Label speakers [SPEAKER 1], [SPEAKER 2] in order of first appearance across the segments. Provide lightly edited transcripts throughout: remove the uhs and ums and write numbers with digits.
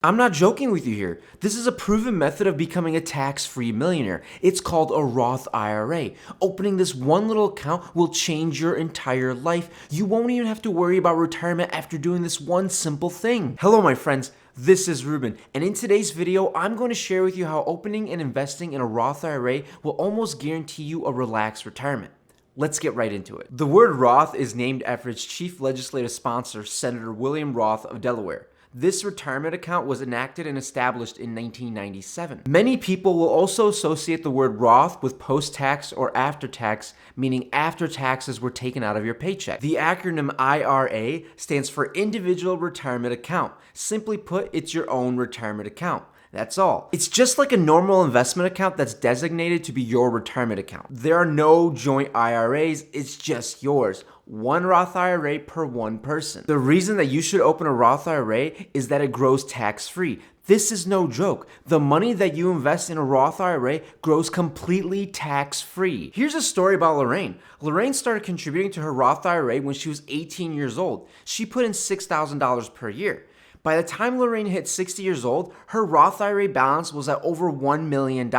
[SPEAKER 1] I'm not joking with you here. This is a proven method of becoming a tax-free millionaire. It's called a Roth IRA. Opening this one little account will change your entire life. You won't even have to worry about retirement after doing this one simple thing. Hello, my friends. This is Ruben, and in today's video, I'm going to share with you how opening and investing in a Roth IRA will almost guarantee you a relaxed retirement. Let's get right into it. The word Roth is named after its chief legislative sponsor, Senator William Roth of Delaware. This retirement account was enacted and established in 1997. Many people will also associate the word Roth with post-tax or after-tax, meaning after taxes were taken out of your paycheck. The acronym IRA stands for Individual Retirement Account. Simply put, it's your own retirement account. That's all. It's just like a normal investment account that's designated to be your retirement account. There are no joint IRAs, it's just yours. One Roth IRA per one person. The reason that you should open a Roth IRA is that it grows tax-free. This is no joke. The money that you invest in a Roth IRA grows completely tax-free. Here's a story about Lorraine. Lorraine started contributing to her Roth IRA when she was 18 years old. She put in $6,000 per year. By the time Lorraine hit 60 years old, her Roth IRA balance was at over $1 million,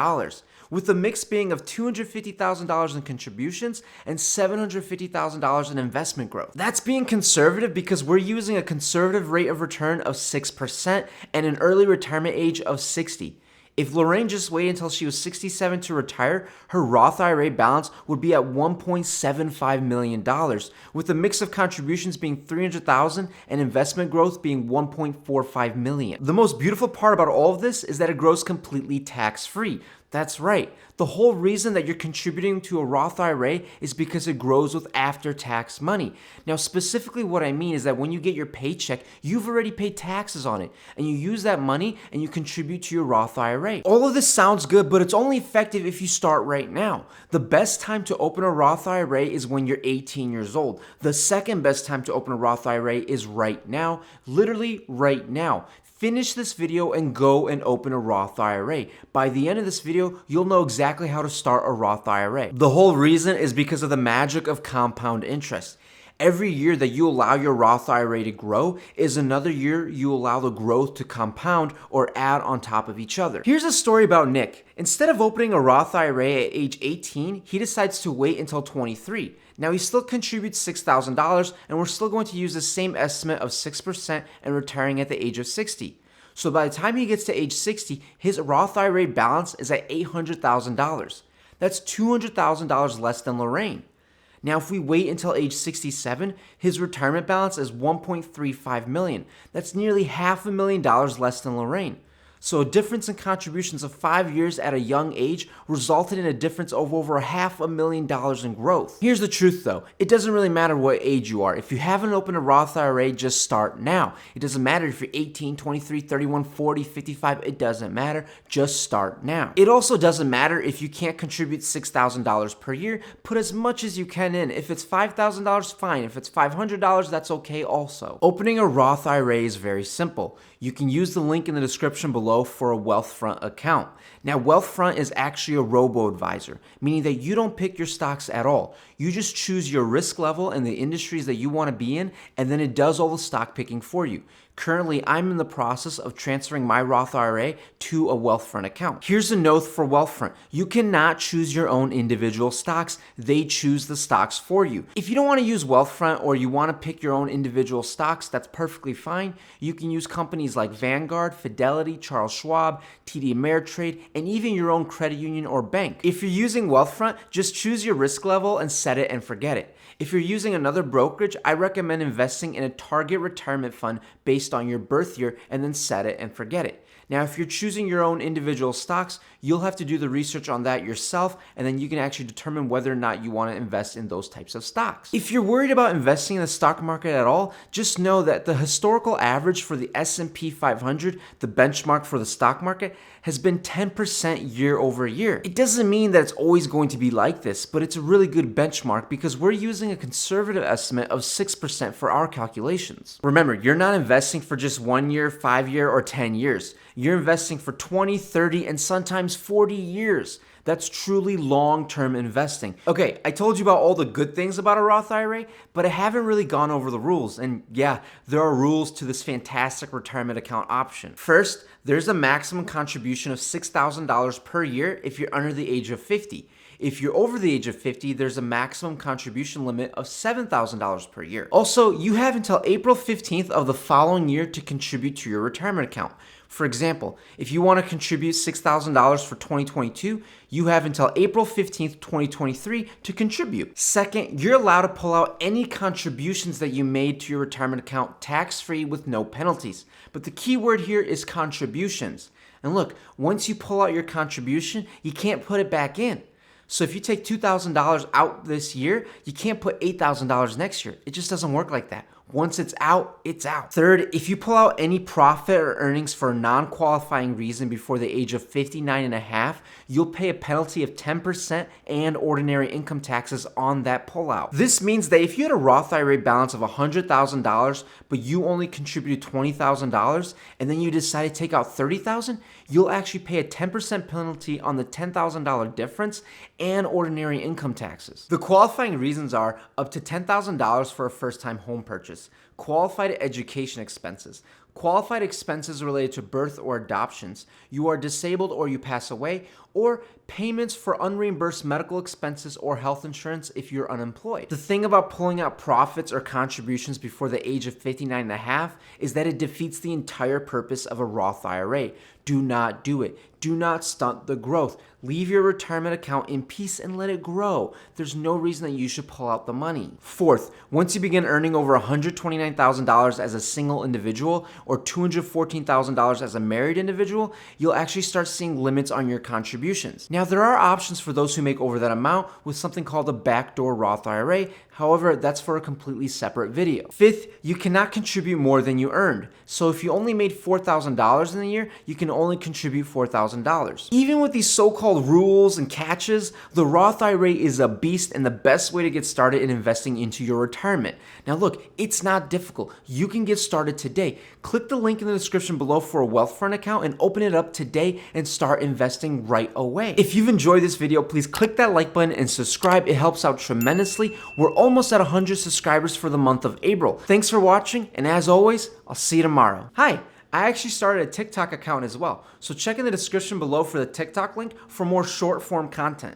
[SPEAKER 1] with the mix being of $250,000 in contributions and $750,000 in investment growth. That's being conservative because we're using a conservative rate of return of 6% and an early retirement age of 60. If Lorraine just waited until she was 67 to retire, her Roth IRA balance would be at $1.75 million, with a mix of contributions being $300,000 and investment growth being $1.45 million. The most beautiful part about all of this is that it grows completely tax-free. That's right. The whole reason that you're contributing to a Roth IRA is because it grows with after-tax money. Now, specifically what I mean is that when you get your paycheck, you've already paid taxes on it, and you use that money and you contribute to your Roth IRA. All of this sounds good, but it's only effective if you start right now. The best time to open a Roth IRA is when you're 18 years old. The second best time to open a Roth IRA is right now, literally right now. Finish this video and go and open a Roth IRA. By the end of this video, you'll know exactly how to start a Roth IRA. The whole reason is because of the magic of compound interest. Every year that you allow your Roth IRA to grow is another year you allow the growth to compound or add on top of each other. Here's a story about Nick. Instead of opening a Roth IRA at age 18, he decides to wait until 23. Now he still contributes $6,000 and we're still going to use the same estimate of 6% and retiring at the age of 60. So by the time he gets to age 60, his Roth IRA balance is at $800,000. That's $200,000 less than Lorraine. Now, if we wait until age 67, his retirement balance is $1.35 million. That's nearly $500,000 less than Lorraine. So a difference in contributions of 5 years at a young age resulted in a difference of over $500,000 in growth. Here's the truth though, it doesn't really matter what age you are. If you haven't opened a Roth IRA, just start now. It doesn't matter if you're 18, 23, 31, 40, 55, it doesn't matter, just start now. It also doesn't matter if you can't contribute $6,000 per year, put as much as you can in. If it's $5,000, fine. If it's $500, that's okay also. Opening a Roth IRA is very simple. You can use the link in the description below for a Wealthfront account. Now, Wealthfront is actually a robo-advisor, meaning that you don't pick your stocks at all. You just choose your risk level and the industries that you want to be in, and then it does all the stock picking for you. Currently, I'm in the process of transferring my Roth IRA to a Wealthfront account. Here's a note for Wealthfront. You cannot choose your own individual stocks. They choose the stocks for you. If you don't want to use Wealthfront or you want to pick your own individual stocks, that's perfectly fine. You can use companies like Vanguard, Fidelity, Charles Schwab, TD Ameritrade, and even your own credit union or bank. If you're using Wealthfront, just choose your risk level and set it and forget it. If you're using another brokerage, I recommend investing in a target retirement fund based on your birth year and then set it and forget it. Now, if you're choosing your own individual stocks, you'll have to do the research on that yourself, and then you can actually determine whether or not you want to invest in those types of stocks. If you're worried about investing in the stock market at all, just know that the historical average for the S&P 500, the benchmark for the stock market, has been 10% year over year. It doesn't mean that it's always going to be like this, but it's a really good benchmark because we're using a conservative estimate of 6% for our calculations. Remember, you're not investing investing for just 1 year, 5 year, or 10 years. You're investing for 20, 30, and sometimes 40 years. That's truly long-term investing. Okay, I told you about all the good things about a Roth IRA, but I haven't really gone over the rules. And yeah, there are rules to this fantastic retirement account option. First, there's a maximum contribution of $6,000 per year if you're under the age of 50. If you're over the age of 50, there's a maximum contribution limit of $7,000 per year. Also, you have until April 15th of the following year to contribute to your retirement account. For example, if you want to contribute $6,000 for 2022, you have until April 15th, 2023 to contribute. Second, you're allowed to pull out any contributions that you made to your retirement account tax-free with no penalties. But the key word here is contributions. And look, once you pull out your contribution, you can't put it back in. So if you take $2,000 out this year, you can't put $8,000 next year. It just doesn't work like that. Once it's out, it's out. Third, if you pull out any profit or earnings for a non-qualifying reason before the age of 59 and a half, you'll pay a penalty of 10% and ordinary income taxes on that pullout. This means that if you had a Roth IRA balance of $100,000, but you only contributed $20,000, and then you decide to take out $30,000, you'll actually pay a 10% penalty on the $10,000 difference and ordinary income taxes. The qualifying reasons are up to $10,000 for a first-time home purchase, qualified education expenses, qualified expenses related to birth or adoptions, you are disabled or you pass away, or payments for unreimbursed medical expenses or health insurance if you're unemployed. The thing about pulling out profits or contributions before the age of 59 and a half is that it defeats the entire purpose of a Roth IRA. Do not do it. Do not stunt the growth. Leave your retirement account in peace and let it grow. There's no reason that you should pull out the money. Fourth, once you begin earning over $129,000 as a single individual or $214,000 as a married individual, you'll actually start seeing limits on your contributions. Now, there are options for those who make over that amount with something called a backdoor Roth IRA. However, that's for a completely separate video. Fifth, you cannot contribute more than you earned. So if you only made $4,000 in a year, you can only contribute $4,000. Even with these so-called rules and catches, the Roth IRA is a beast and the best way to get started in investing into your retirement. Now look, it's not difficult. You can get started today. Click the link in the description below for a Wealthfront account and open it up today and start investing right away. If you've enjoyed this video, please click that like button and subscribe. It helps out tremendously. We're almost at 100 subscribers for the month of April. Thanks for watching, and as always, I'll see you tomorrow. Hi, I actually started a TikTok account as well, so check in the description below for the TikTok link for more short form content.